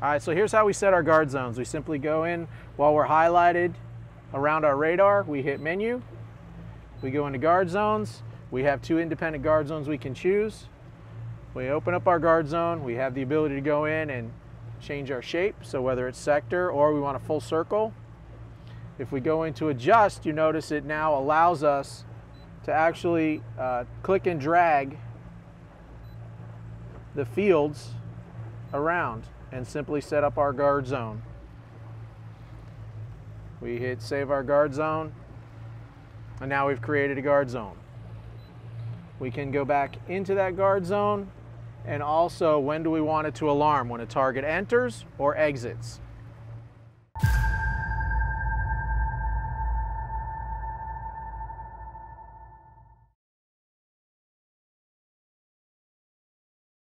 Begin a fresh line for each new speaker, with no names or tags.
All right, so here's how we set our guard zones. We simply go in while we're highlighted around our radar. We hit menu. We go into guard zones. We have 2 independent guard zones we can choose. We open up our guard zone. We have the ability to go in and change our shape. So whether it's sector or we want a full circle. If we go into adjust, you notice it now allows us to actually click and drag the fields around and simply set up our guard zone. We hit save our guard zone, and now we've created a guard zone. We can go back into that guard zone, and also when do we want it to alarm, when a target enters or exits.